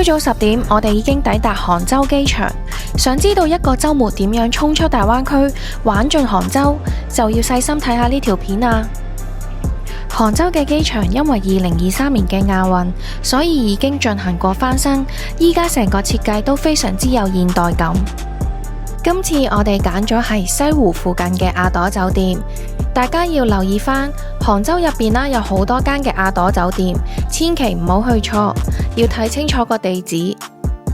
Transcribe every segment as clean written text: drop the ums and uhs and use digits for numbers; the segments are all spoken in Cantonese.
朝早10點，我哋已經抵達杭州機場。想知道一個週末點樣衝出大灣區，玩盡杭州，就要細心睇下呢條片啊！杭州嘅機場因為2023年嘅亞運，所以已經進行過翻新，依家成個設計都非常之有現代感。今次我哋揀咗係西湖附近嘅亞朵酒店，大家要留意翻，杭州入邊啦有好多間嘅亞朵酒店，千祈唔好去錯，要睇清楚個地址。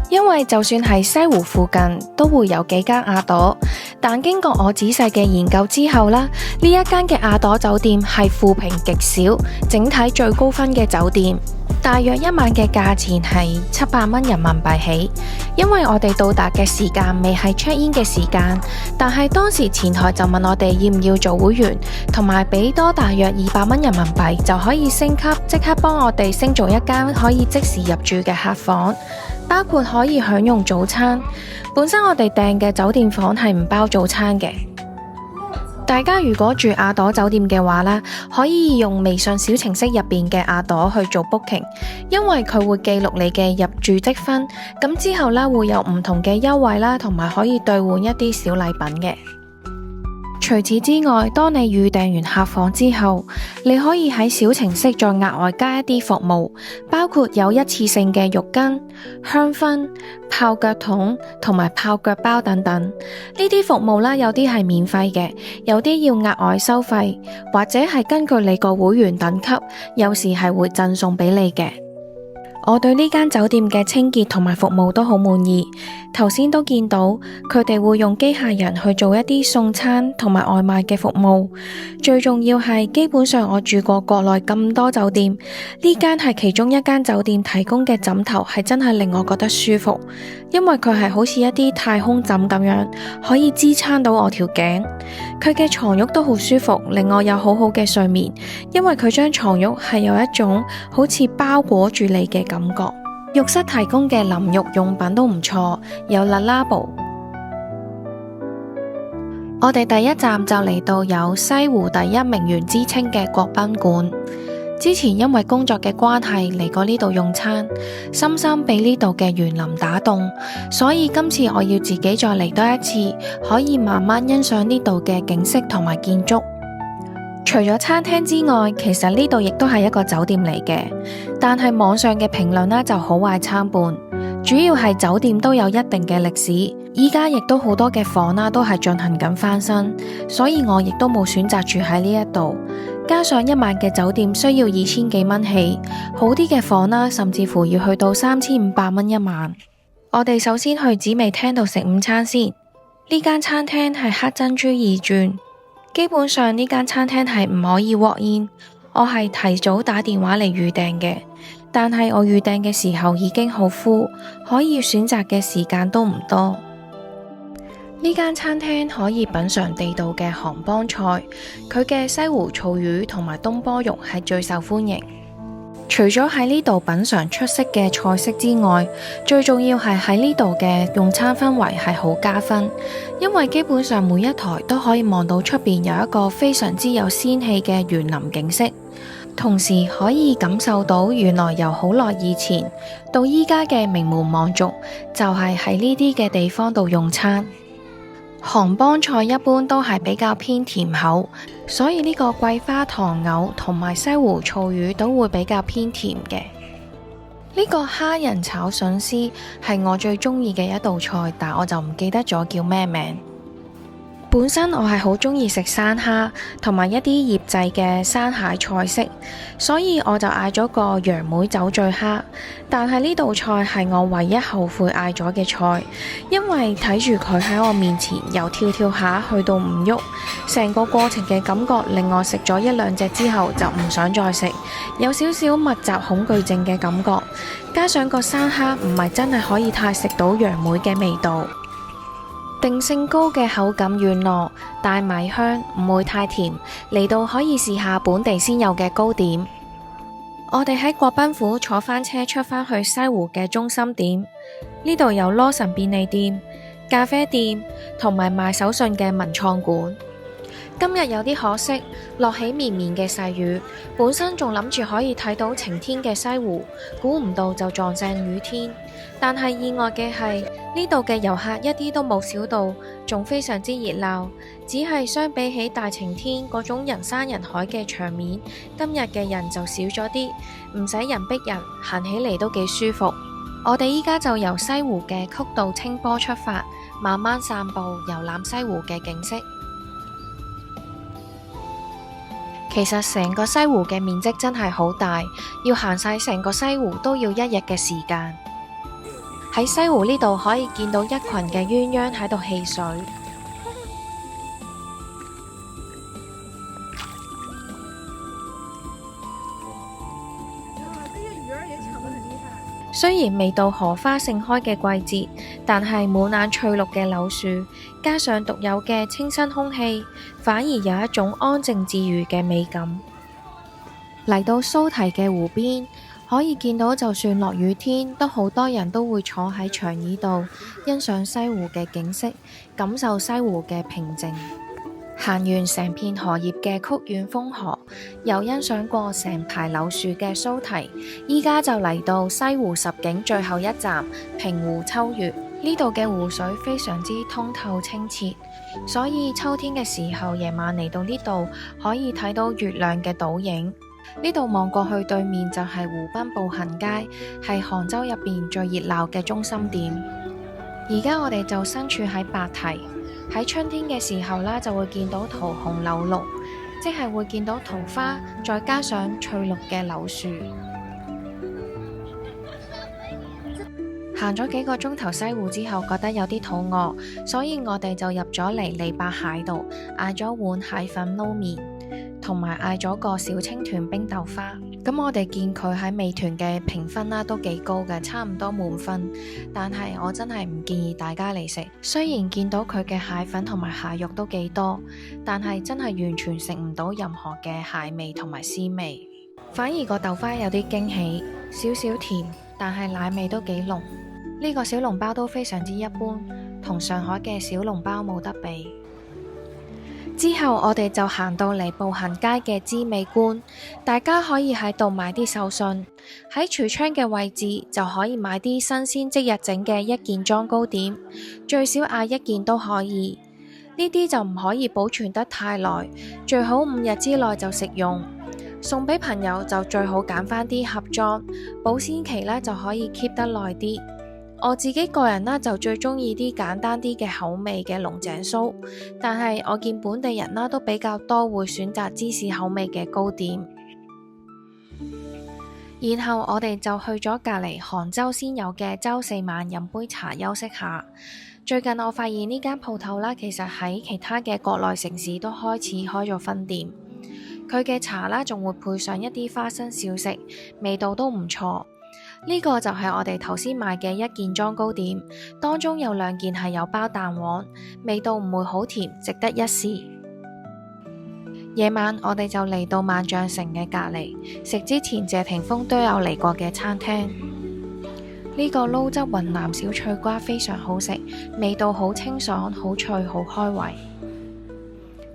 因為就算係西湖附近都會有幾間亞朵，但經過我仔細嘅研究之後啦，呢一間嘅亞朵酒店係負評極少，整體最高分嘅酒店，大約一晚嘅價錢係700蚊人民幣起。因為我哋到達嘅時間未係 check in 嘅時間，但係當時前台就問我哋要唔要做會員，同埋俾多大約200蚊人民幣就可以升級，即刻幫我哋升做一間可以即時入住嘅客房。包括可以享用早餐，本身我哋訂嘅酒店房係唔包早餐嘅。大家如果住亞朵酒店嘅話呢，可以用微信小程式入邊嘅亞朵去做 booking， 因為佢會記錄你嘅入住積分，咁之後呢會有唔同嘅優惠啦，同埋可以兌換一啲小禮品嘅。除此之外，當你預訂完客房之後，你可以喺小程式再額外加一啲服務，包括有一次性嘅浴巾、香薰、泡腳桶同埋泡腳包等等。呢啲服務啦，有啲係免費嘅，有啲要額外收費，或者係根據你個會員等級，有時係會贈送俾你嘅。我對呢間酒店嘅清潔同埋服務都好滿意，頭先都見到佢哋會用機械人去做一啲送餐同埋外賣嘅服務。最重要係，基本上我住過國內咁多酒店，呢間係其中一間酒店提供嘅枕頭係真係令我覺得舒服，因為佢係好似一啲太空枕咁樣，可以支撐到我條頸。佢嘅床褥都好舒服，令我有好好嘅睡眠，因為佢張床褥係有一種好似包裹住你嘅感覺。浴室提供嘅淋浴用品都唔錯，有 lavabo。我哋第一站就嚟到有西湖第一名園之稱嘅國賓館。之前因為工作嘅關係嚟過呢度用餐，深深被呢度嘅園林打動，所以今次我要自己再嚟多一次，可以慢慢欣賞呢度嘅景色同埋建築。除咗餐廳之外，其實呢度亦都係一個酒店嚟嘅，但係網上嘅評論呢就好壞參半，主要係酒店都有一定嘅歷史，依家亦都好多嘅房啦都係進行緊翻新，所以我亦都冇選擇住喺呢一度。加上一晚嘅酒店需要2000幾蚊起，好啲嘅房啦，甚至乎要去到3500蚊一晚。我哋首先去紫薇廳度食午餐先。呢間餐廳係黑珍珠二鑽，基本上呢間餐廳係唔可以 walk in， 我係提早打電話嚟預訂嘅，但係我預訂嘅時候已經好 full， 可以選擇嘅時間都唔多。呢間餐廳可以品嘗地道嘅杭幫菜，佢嘅西湖醋魚同埋東坡肉係最受歡迎。除咗喺呢度品嘗出色嘅菜式之外，最重要係喺呢度嘅用餐氛圍係好加分，因為基本上每一台都可以望到出邊有一個非常之有仙氣嘅園林景色，同時可以感受到原來由好耐以前到依家嘅名門望族就係喺呢啲嘅地方度用餐。杭幫菜一般都係比較偏甜口，所以呢個桂花糖藕同埋西湖醋魚都會比較偏甜嘅。呢個蝦仁炒筍絲係我最中意嘅一道菜，但我就唔記得咗叫咩名。本身我係好中意食生蝦同埋一啲醃製嘅生蟹菜式，所以我就嗌咗個楊梅酒醉蝦。但係呢道菜係我唯一後悔嗌咗嘅菜，因為睇住佢喺我面前由跳跳下去到唔喐，成個過程嘅感覺令我食咗1-2隻之後就唔想再食，有少少密集恐懼症嘅感覺。加上個生蝦唔係真係可以太食到楊梅嘅味道。定性糕嘅口感軟糯，帶米香，唔會太甜，嚟到可以試下本地先有嘅糕點。我哋喺國賓府坐翻車出返去西湖嘅中心點，呢度有羅神便利店、咖啡店同埋賣手信嘅文創館。今日有啲可惜，落起綿綿嘅細雨，本身仲諗住可以睇到晴天嘅西湖，估唔到就撞正雨天。但係意外嘅係，呢度嘅遊客一啲都冇少到，仲非常之熱鬧。只係相比起大晴天嗰種人山人海嘅場面，今日嘅人就少咗啲，唔使人逼人，行起嚟都幾舒服。我哋依家就由西湖嘅曲道清波出發，慢慢散步遊覽西湖嘅景色。其實成個西湖嘅面積真係好大，要行晒成個西湖都要一日嘅時間。喺西湖呢度可以見到一群嘅鴛鴦喺度戲水。雖然未到荷花盛開嘅季節，但係滿眼翠綠嘅柳樹，加上獨有嘅清新空氣，反而有一種安靜自如嘅美感。嚟到蘇堤嘅湖邊，可以見到就算落雨天，都好多人都會坐喺長椅度欣賞西湖嘅景色，感受西湖嘅平靜。行完成片荷葉嘅曲院風荷，又欣賞過成排柳樹嘅蘇堤，依家就嚟到西湖十景最後一站平湖秋月。呢度嘅湖水非常之通透清澈，所以秋天嘅時候夜晚嚟到呢度可以睇到月亮嘅倒影。呢度望過去對面就係湖濱步行街，係杭州入邊最熱鬧嘅中心點。而家我哋就身處喺白堤。喺春天嘅時候啦，就會見到桃紅柳綠，即係會見到桃花，再加上翠綠嘅柳樹。行咗幾個鐘頭西湖之後，覺得有啲肚餓，所以我哋就入咗嚟利百蟹度，嗌咗碗蟹粉撈麵，同埋嗌咗個小青團冰豆花。咁我哋見佢喺美團嘅評分啦都幾高嘅，差唔多滿分。但係我真係唔建議大家嚟食。雖然見到佢嘅蟹粉同埋蟹肉都幾多，但係真係完全食唔到任何嘅蟹味同埋絲味。反而個豆花有啲驚喜，少少甜，但係奶味都幾濃。呢個小籠包都非常之一般，同上海嘅小籠包冇得比。之後我哋就行到嚟步行街嘅知味觀，大家可以喺度買啲手信。喺櫥窗嘅位置就可以買啲新鮮即日整嘅一件裝糕點，最少嗌一件都可以。呢啲就唔可以保存得太耐，最好5日之內就食用。送俾朋友就最好揀返啲盒裝，保鮮期呢就可以 keep 得耐啲。我自己個人啦就最中意啲簡單啲嘅口味嘅龍井酥，但係我見本地人啦都比較多會選擇芝士口味嘅糕點。然後我哋就去咗隔離杭州先有嘅周四晚飲杯茶休息下。最近我發現呢間鋪頭啦，其實喺其他嘅國內城市都開始開咗分店。佢嘅茶啦仲會配上一啲花生小食，味道都唔錯。呢個就係我哋頭先買嘅一件裝糕點，當中有2件係有包蛋黃，味道唔會好甜，值得一試。夜晚我哋就嚟到萬象城嘅隔離，食之前謝霆鋒都有嚟過嘅餐廳。呢個撈汁雲南小脆瓜非常好食，味道好清爽，好脆，好開胃。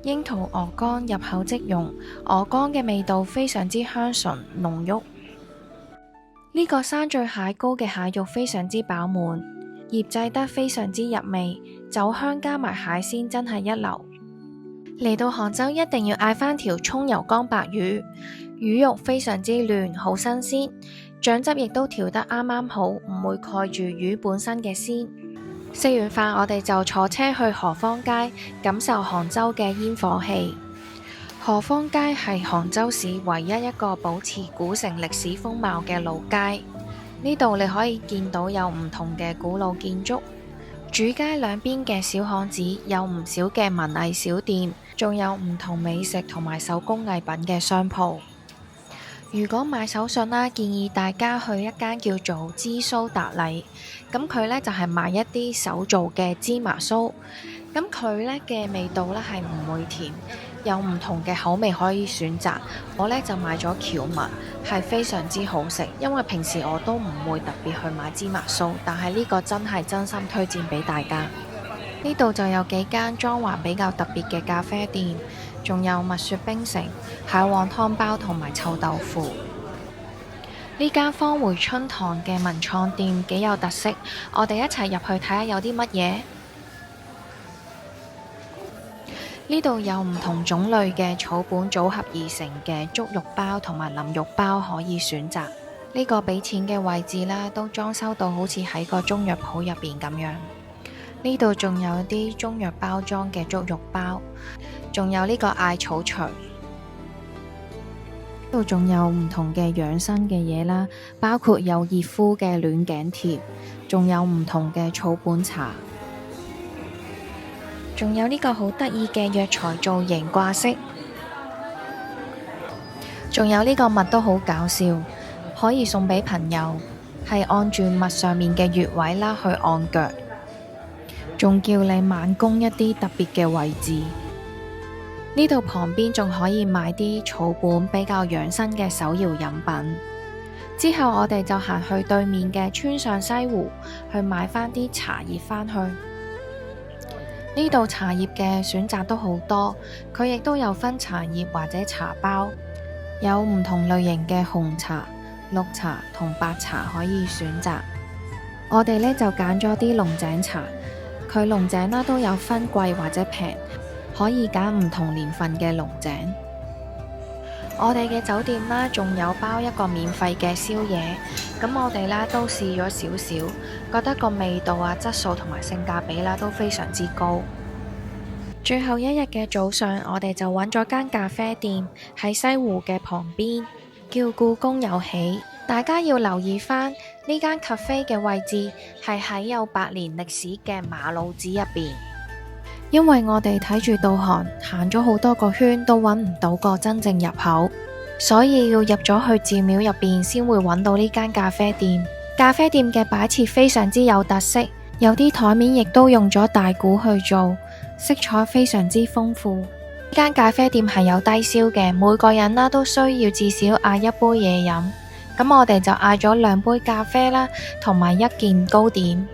櫻桃鵝肝入口即溶，鵝肝嘅味道非常之香醇濃郁。呢個山醉蟹膏嘅蟹肉非常之飽滿，醃製得非常之入味，酒香加埋蟹鮮真係一流。嚟到杭州一定要嗌返條蔥油乾白魚，魚肉非常之嫩，好新鮮，醬汁亦都調得啱啱好，唔會蓋住魚本身嘅鮮。食完飯我哋就坐車去何坊街，感受杭州嘅煙火氣。何坊街係杭州市唯一一個保持古城歷史風貌嘅老街，呢度你可以見到有唔同嘅古老建築，主街兩邊嘅小巷子有唔少嘅文藝小店，仲有唔同美食同埋手工藝品嘅商鋪。如果買手信啦，建議大家去一間叫做芝酥達禮，咁佢呢就係賣一啲手做嘅芝麻酥，咁佢呢嘅味道呢係唔會甜。有唔同嘅口味可以選擇，我呢就買咗蕎麥，係非常之好食。因為平時我都唔會特別去買芝麻酥，但係呢個真係真心推薦俾大家。呢度就有幾間裝潢比較特別嘅咖啡店，仲有蜜雪冰城、蟹黃湯包同埋臭豆腐。呢間芳回春堂嘅文創店幾有特色，我哋一齊入去睇下有啲乜嘢。呢度有唔同種類嘅草本組合而成嘅粥肉包同埋淋肉包可以選擇。呢個俾錢嘅位置啦，都裝修到好似喺個中藥鋪入邊咁樣。呢度仲有啲中藥包裝嘅粥肉包，仲有呢個艾草錘。呢度仲有唔同嘅養生嘅嘢啦，包括有熱敷嘅暖頸貼，仲有唔同嘅草本茶，仲有呢個好得意嘅藥材造型掛飾，仲有呢個襪都好搞笑，可以送俾朋友，係按住襪上面嘅穴位啦去按腳，仲叫你慢攻一啲特別嘅位置。呢度旁邊仲可以買啲草本比較養生嘅手搖飲品。之後我哋就行去對面嘅村上西湖去買返啲茶葉返去。呢度茶葉嘅選擇都好多，佢亦都有分茶葉或者茶包，有唔同類型嘅紅茶、綠茶同白茶可以選擇。我哋呢就揀咗啲龍井茶，佢龍井啦都有分貴或者平，可以揀唔同年份嘅龍井。我哋嘅酒店啦，仲有包一個免費嘅宵夜，咁我哋啦都試咗少少，覺得個味道啊、質素同埋性價比啦都非常之高。最後一日嘅早上，我哋就揾咗間咖啡店喺西湖嘅旁邊，叫故宮有喜。大家要留意返呢間咖啡嘅位置係喺有100年歷史嘅馬路子入邊。因為我哋睇住導航行咗好多個圈都揾唔到個真正入口，所以要入咗去寺廟入邊先會揾到呢間咖啡店。咖啡店嘅擺設非常之有特色，有啲台面亦都用咗大鼓去做，色彩非常之豐富。呢間咖啡店係有低消嘅，每個人啦都需要至少嗌一杯嘢飲。咁我哋就嗌咗2杯咖啡啦，同埋1件糕點。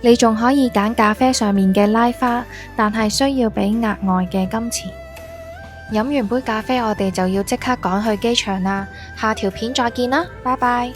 你仲可以揀咖啡上面嘅拉花，但係需要俾額外嘅金錢。飲完杯咖啡，我哋就要即刻趕去機場啦。下條片再見啦，拜拜。